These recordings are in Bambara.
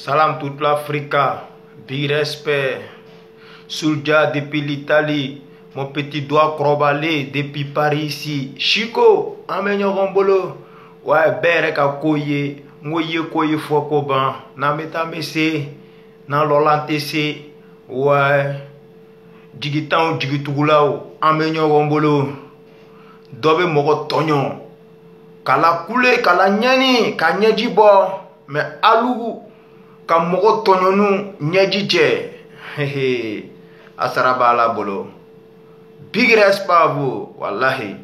Salam toute l'Afrique, big respect. Soulja depuis l'Italie, mon petit doigt crobalé depuis Paris ici. Chico, amenyo rombolo. Ouais, bere ka koye, ngoye koye foko ban. Na meta mese, na lolante se. Ouais, jigitao jigitugulao, amenyo rombolo. Dobe moko tonyo. Kala kule, kala nyani, ka nyeji bo. Mais alugu, ka moko tonyo nu nyeji che. Hehe. Asarabala bolo. Big respect à vous, wallahi.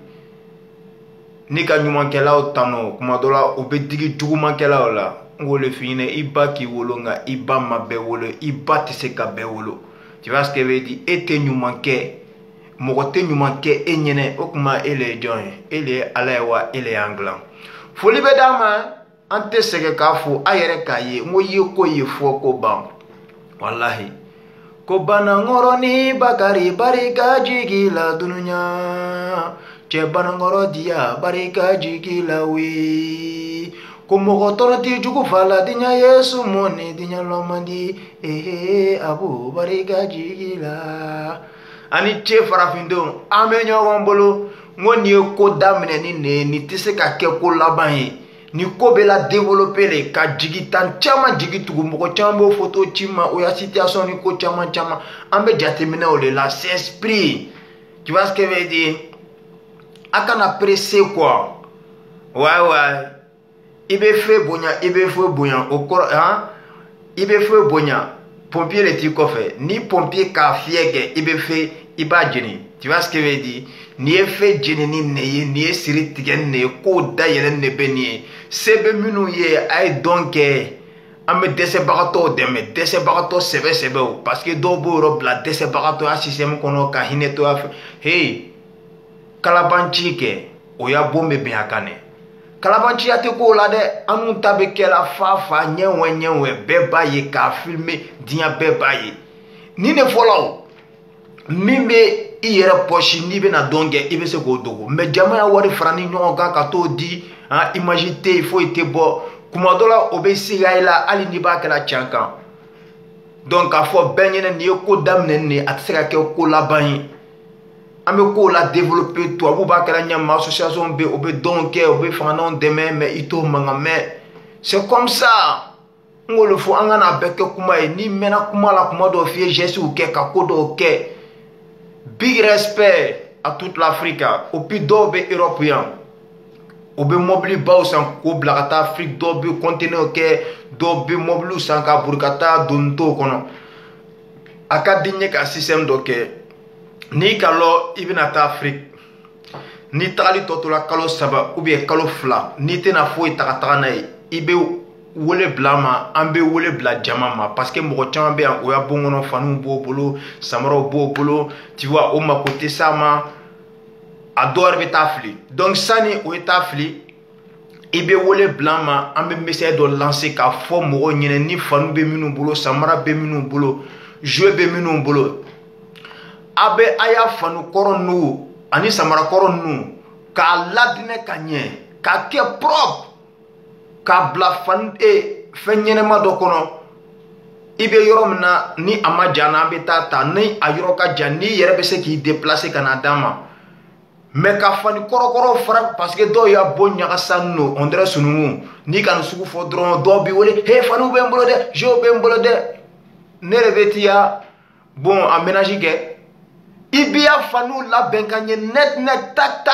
Nika nyuman kela o tano, kuma dola obe digi juguman kela o la. Ngole fine, iba ki wolo nga, iba mabe wolo, iba tiseka be wolo. Tu vois ce que veut dire? Ete nyuman ke, mogote nyuman ke enyene, okuma ele join, ele alewa, ele anglan. Foli be dama, ante seke kafu, ayere kaye, ngoye ko ye foko bam. Wallahi. Kobana ngoroni bakari barika jigila dununya. Chebana ngoro dia barika jigila we. Kumogotono ti jugu fala dinya Yesu moni dinya lomandi. Abu barika jigila. Ani che farafindo amenyo wombolo. Ngoni ko damene ni tise ka ke ko laban ni ko be la développer le ka jigitan chama jigitugu moko chambo photo chima o ya situation ni ko chama ambe jatemine o le la c'est esprit. Tu vois ce que veut dire? Akana pressé quoi. Ouais ibe fait bonya au corps hein ibe fait bonya pompier le ti ko fait ni pompier ka fiege ibe fait iba jeni. Tu vois ce que veut dire? Ni fait jeni ni neye ni siri tigen ne ko da yelen ne beni sebe minu ye ay donc ame dese bagato deme dese bagato sebe parce que do bo rob la dese bagato a système kono ka hineto af hey kalabanchi ke o ya bombe be akane kalabanchi ate ko la de anu tabe ke la fa nyenwe be baye ka filmer dia be baye ni ne follow mimbe iyere poche ni be na donge ibe se ko dogo mais jama ya wari frani nyon ka to di hein imagine il faut être bon kuma dola obesi gaila ali ni ba kala chankan donc a fo benyene ni ko damne ni atseka ke ko la ban ame ko la développer to abu ba kala nyam association be obe donc obe fanon demain mais ito manga mais c'est comme ça ngolo fo angana beke kuma ni mena kuma la kuma do fie Jésus ke ka ko do ke. Big respect à toute l'Afrique, au plus d'obe européen. Obe mobili bao san ko blakata Afrique dobe conteneur ke dobe mobili san ka burkata donto kono. Aka dinye ka système doke. Ni kalo ibinata Afrique. Ni tali totola kalo saba ou bien kalo fla. Ni tena foi takataka na ibe wole blama ambe wole bla jamama parce que moko chama be o ya bongono fanu bo bolo samaro bo bolo tu vois o ma côté sama adore betafli donc sani o etafli ibe wole blama ambe message do lancer ka fo moko nyene ni fanu be minu bolo samara be minu bolo jeu be minu bolo abe aya fanu koronu ani samara koronu ka ladine kanye ka ke propre ka bla fan e fenyene ma do kono ibe yorom na ni ama jana be tata ni ayoro ka jani yere be se ki déplacer Canada ma mais ka fani korokoro fra parce que do ya bonya ka sanno on dirait sunu ni kan sugu fodron do bi wole he fanu be mbolo de jo be mbolo de ne revetia bon aménager ke ibia fanu la benkanye net tak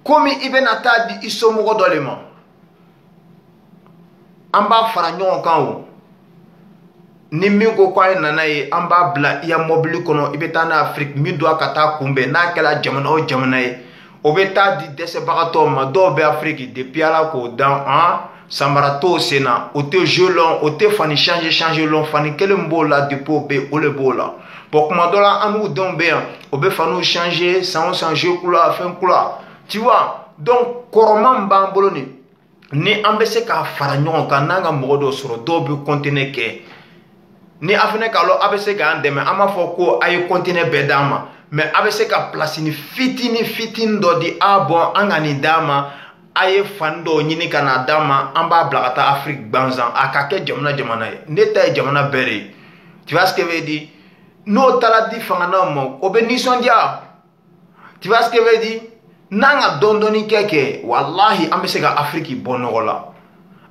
komi ibe nata di isomo ko dolema amba fara nyon kan o ni min ko kwa nana ye amba bla ya mobile kono ibeta na Afrique mi do akata kumbe na kala jamana o jamana ye obeta di dese bagato ma do be Afrique depuis ala ko dans samarato sena o te jolon o te fani changer long fani kele mbola depo be o le bola bon kuma dola anu don be o be fanu changer sans changer kula fin kula tu vois donc koroman bamboloni ni ambese ka fara nyon ka nanga modo soro do bi conteneur ke ni afene ka lo abese ka andeme ama foko ay conteneur be dama mais abese ka place ni fitini do di abo angani dama a ye fan dɔ ɲini ka na d'a ma an b'a bila ka taa Afrique gansan a ka kɛ jamana jamana ye ne ta ye jamana bɛɛ de ye tu vois ce que je veux dire n'o taara di fanganaw ma o bɛ nisɔndiya tu vois ce que je veux dire n'an ka dɔɔni kɛ walahi an bɛ se ka Afrique bɔ nɔgɔ la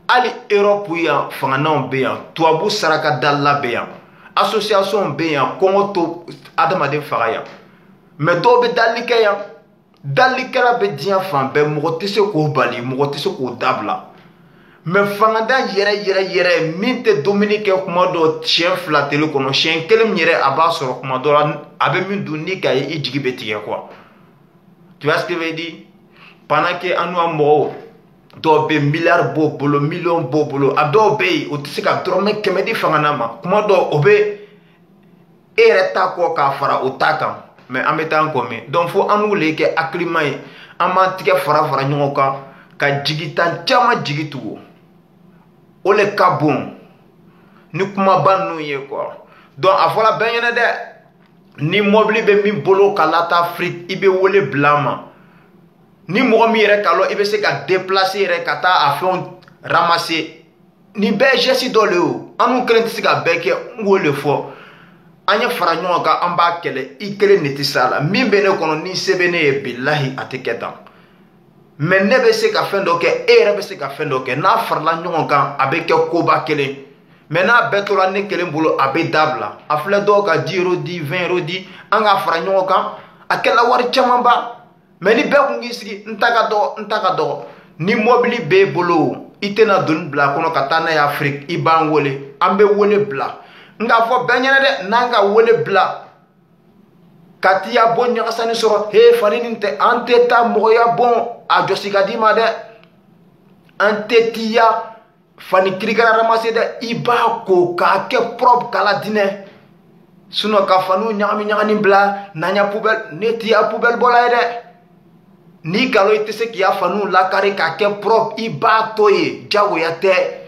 hali Europe yan fanganaw bɛ yan tubabu saraka dalila bɛ yan association bɛ yan kɔngɔ to adamaden faga yan mais dɔw bɛ dali kɛ yan dalikɛla bɛ diɲɛ fan bɛɛ mɔgɔ tɛ se k'o bali mɔgɔ tɛ se k'o dabila mais fangada yɛrɛ min tɛ dumuni kɛ kuma dɔ siɲɛ 2 tele kɔnɔ siɲɛ 1 min yɛrɛ a b'a sɔrɔ kuma dɔ la a bɛ min dun ni k'a ye i jigi bɛ tigɛ quoi tu vois ce que je veux dire pendant que an n'u mɔgɔw dɔw bɛ miliyari b'o bolo miliyɔn b'o bolo a dɔw bɛ yen o tɛ se ka dɔrɔmɛ 100 di fangana ma kuma dɔ o bɛ e yɛrɛ ta kɔ k'a fara o ta kan mais an bɛ taa an kɔ mɛn donc fo an n'u le kɛ hakilima ye an b'an tigɛ fara ɲɔgɔn kan ka jigitan caman jigi tugu o le ka bon ni kumaba ninnu ye quoi donc a fɔra bɛɛ ɲɛna dɛ ni mɔbili bɛ min bolo ka lataa Afrique i bɛ wele bila an ma ni mɔgɔ min yɛrɛ ka lɔ i bɛ se ka déplacer yɛrɛ ka taa a fɛnw ramasser nin bɛɛ ye geste dɔ le ye o an n'u kelen tɛ se ka bɛɛ kɛ n b'o le fɔ an ye fara ɲɔgɔn kan an b'a kɛlɛ i kelen de tɛ s'a la min bɛ ne kɔnɔ ni se bɛ ne ye bilahi a tɛ kɛ tan mais ne bɛ se ka fɛn dɔ kɛ e yɛrɛ bɛ se ka fɛn dɔ kɛ n'a farala ɲɔgɔn kan a bɛ kɛ koba kelen mais n'a bɛɛ tora ne kelen bolo a bɛ dabila a filɛ dɔw ka 10 € di 20 € di an ka fara ɲɔgɔn kan a kɛla wari caman ba mais ni bɛɛ kun k'i sigi n ta ka dɔgɔ ni mɔbili b'e bolo i tɛna doni bila a kɔnɔ ka taa n'a ye Afrique i b'an wele an bɛ wele bila nka fɔ bɛɛ ɲɛna dɛ n'an ka wele bila ka t'iya bon ɲagasani sɔrɔ he fani nin tɛ an tɛ taa mɔgɔya bon a jɔsi ka di ma dɛ an tɛ t'iya fani kirikara ramase dɛ i b'a ko k'a kɛ propre k'a dinɛ sinon ka faniw ɲagami bila n'an poubelle ne t'iya poubelle bɔla ye dɛ ni galo i tɛ se k'i ya faniw lakari k'a kɛ propre i b'a to ye jagoya tɛ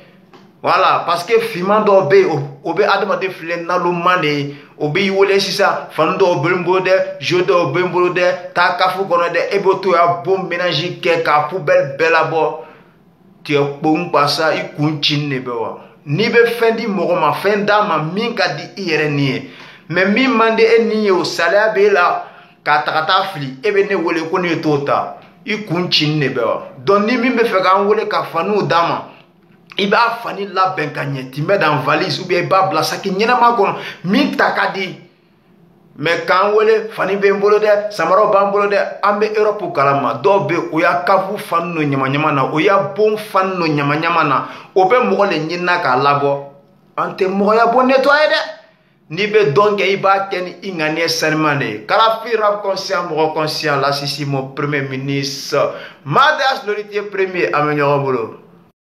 voilà parce que finman dɔw bɛ yen o bɛ adamaden filɛ naloman de ye o b'i wele sisan fani dɔw bɛ n bolo dɛ jeu dɔw bɛ n bolo dɛ taa kafu kɔnɔ dɛ e bɛ to ya bon ménage kɛ k'a poubelle bɛɛ labɔ tu es kpon pasa i kun cin de bɛ wa n'i bɛ fɛn di mɔgɔ ma fɛn d'a ma min ka di i yɛrɛ nin ye mais min man di e nin ye o saliya b'e la k'a ta ka taa fili e bɛ ne wele ko ne ye t'o ta i kun cin de bɛ wa donc ni min bɛ fɛ k'an wele ka faniw d'a ma i b'a fani labɛn ka ɲɛ ti mets dans valise ou bien i b'a bila saki ɲɛnama kɔnɔ min ta ka di mais k'an wele fani bɛ n bolo dɛ samaraw b'an bolo dɛ an bɛ Europe kalama dɔw bɛ o y'a kafu fani no ɲama na o y'a bon fani no ɲama na o bɛ mɔgɔ le ɲinina k'a labɔ an tɛ mɔgɔya bon nettoyer dɛ n'i bɛ dɔn kɛ i b'a kɛ ni i ŋaniya sanuman de ye Kalafi rap conscient mɔgɔ conscient la Sisi mon premier ministre Madas l'héritier premier an bɛ ɲɔgɔn bolo